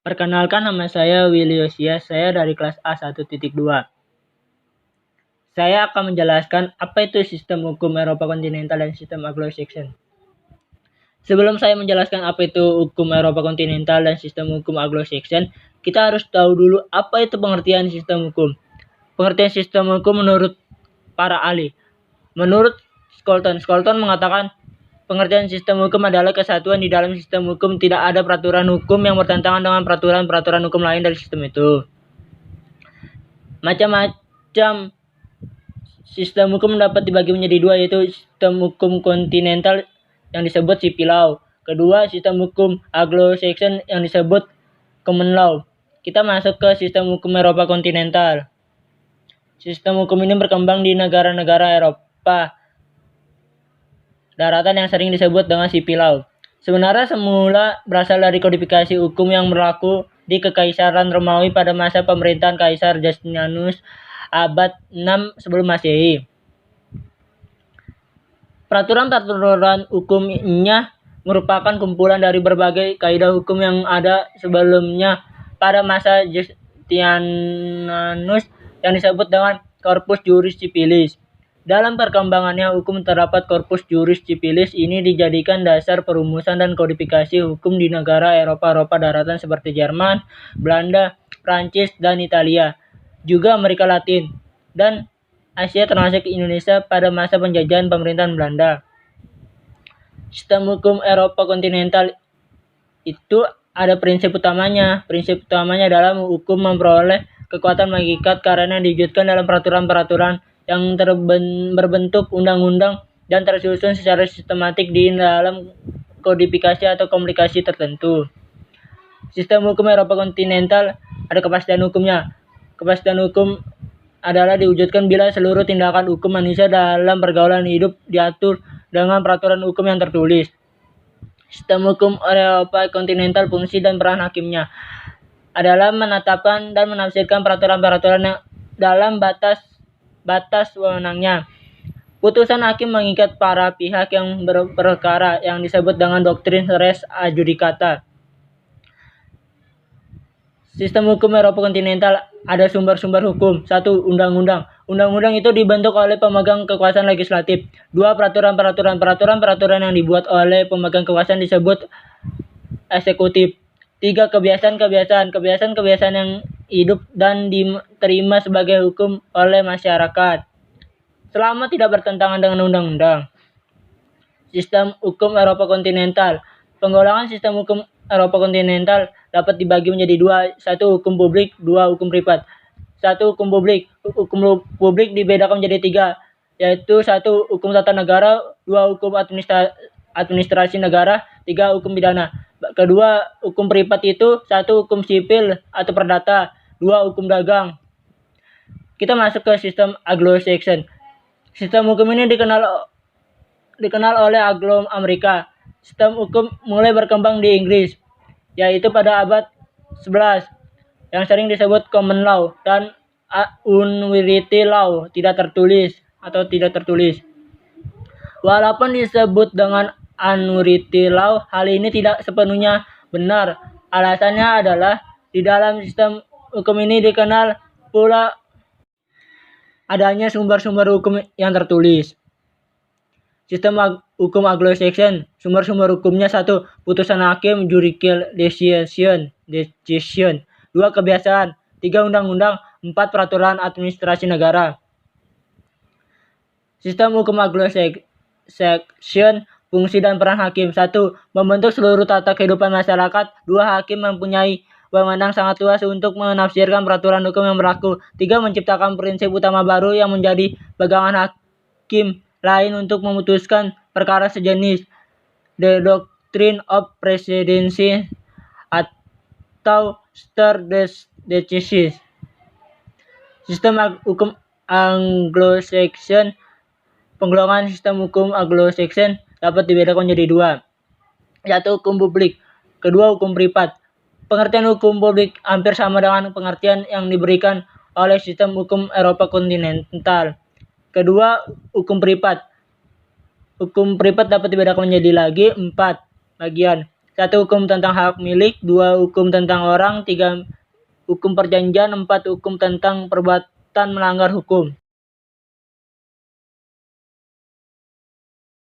Perkenalkan, nama saya Willy Yosias, saya dari kelas A1.2. Saya akan menjelaskan apa itu sistem hukum Eropa kontinental dan sistem Anglo-Saxon. Sebelum saya menjelaskan apa itu hukum Eropa kontinental dan sistem hukum Anglo-Saxon, kita harus tahu dulu apa itu pengertian sistem hukum. Pengertian sistem hukum menurut para ahli. Menurut Scholten mengatakan pengertian sistem hukum adalah kesatuan di dalam sistem hukum, tidak ada peraturan hukum yang bertentangan dengan peraturan-peraturan hukum lain dari sistem itu. Macam-macam sistem hukum dapat dibagi menjadi dua, yaitu sistem hukum kontinental yang disebut civil law. Kedua, sistem hukum Anglo-Saxon yang disebut common law. Kita masuk ke sistem hukum Eropa kontinental. Sistem hukum ini berkembang di negara-negara Eropa daratan yang sering disebut dengan civil law. Sebenarnya semula berasal dari kodifikasi hukum yang berlaku di Kekaisaran Romawi pada masa pemerintahan Kaisar Justinianus abad 6 sebelum Masehi. Peraturan-peraturan hukumnya merupakan kumpulan dari berbagai kaidah hukum yang ada sebelumnya pada masa Justinianus yang disebut dengan Corpus Juris Civilis. Dalam perkembangannya hukum terdapat Corpus Juris Civilis ini dijadikan dasar perumusan dan kodifikasi hukum di negara Eropa daratan seperti Jerman, Belanda, Prancis, dan Italia, juga Amerika Latin, dan Asia termasuk Indonesia pada masa penjajahan pemerintahan Belanda. Sistem hukum Eropa kontinental itu ada prinsip utamanya. Prinsip utamanya adalah hukum memperoleh kekuatan mengikat karena diwujudkan dalam peraturan-peraturan yang berbentuk undang-undang dan tersusun secara sistematik di dalam kodifikasi atau komunikasi tertentu. Sistem hukum Eropa kontinental ada kepastian hukumnya. Kepastian hukum adalah diwujudkan bila seluruh tindakan hukum manusia dalam pergaulan hidup diatur dengan peraturan hukum yang tertulis. Sistem hukum Eropa kontinental, fungsi dan peran hakimnya adalah menetapkan dan menafsirkan peraturan-peraturan yang dalam batas wewenangnya. Putusan hakim mengikat para pihak yang berperkara yang disebut dengan doktrin res adjudicata. Sistem hukum Eropa kontinental ada sumber-sumber hukum. 1. Undang-undang. Undang-undang itu dibentuk oleh pemegang kekuasaan legislatif. 2. Peraturan-peraturan. Peraturan-peraturan yang dibuat oleh pemegang kekuasaan disebut eksekutif. 3. Kebiasaan-kebiasaan. Kebiasaan-kebiasaan yang hidup dan diterima sebagai hukum oleh masyarakat selama tidak bertentangan dengan undang-undang. Sistem hukum Eropa kontinental. Penggolongan sistem hukum Eropa kontinental dapat dibagi menjadi dua. 1. Hukum publik. 2. Hukum privat. 1. Hukum publik. Hukum publik dibedakan menjadi 3, yaitu 1. Hukum tata negara. 2. Hukum administrasi negara. 3. Hukum pidana. Kedua, hukum privat itu 1. Hukum sipil atau perdata. 2. Hukum dagang. Kita masuk ke sistem Anglo-Saxon. Sistem hukum ini dikenal oleh Anglo-Amerika. Sistem hukum mulai berkembang di Inggris, yaitu pada abad 11, yang sering disebut common law dan unwritten law, tidak tertulis. Walaupun disebut dengan unwritten law, hal ini tidak sepenuhnya benar. Alasannya adalah di dalam sistem hukum ini dikenal pula adanya sumber-sumber hukum yang tertulis. Sistem hukum Anglo-Saxon, sumber-sumber hukumnya 1. Putusan hakim, judicial decision. 2. Kebiasaan. 3. Undang-undang. 4. Peraturan administrasi negara. Sistem hukum Anglo-Saxon, fungsi dan peran hakim. 1. Membentuk seluruh tata kehidupan masyarakat. 2. Hakim mempunyai wewenang sangat luas untuk menafsirkan peraturan hukum yang berlaku. 3. Menciptakan prinsip utama baru yang menjadi pegangan hakim lain untuk memutuskan perkara sejenis. The doctrine of precedency atau stare decisis. Sistem hukum Anglo-Saxon. Penggolongan sistem hukum Anglo-Saxon dapat dibedakan menjadi 2, yaitu hukum publik. Kedua, hukum privat. Pengertian hukum publik hampir sama dengan pengertian yang diberikan oleh sistem hukum Eropa kontinental. Kedua, hukum privat. Hukum privat dapat dibedakan menjadi lagi 4 bagian. 1. Hukum tentang hak milik. 2. Hukum tentang orang. 3. Hukum perjanjian. 4. Hukum tentang perbuatan melanggar hukum.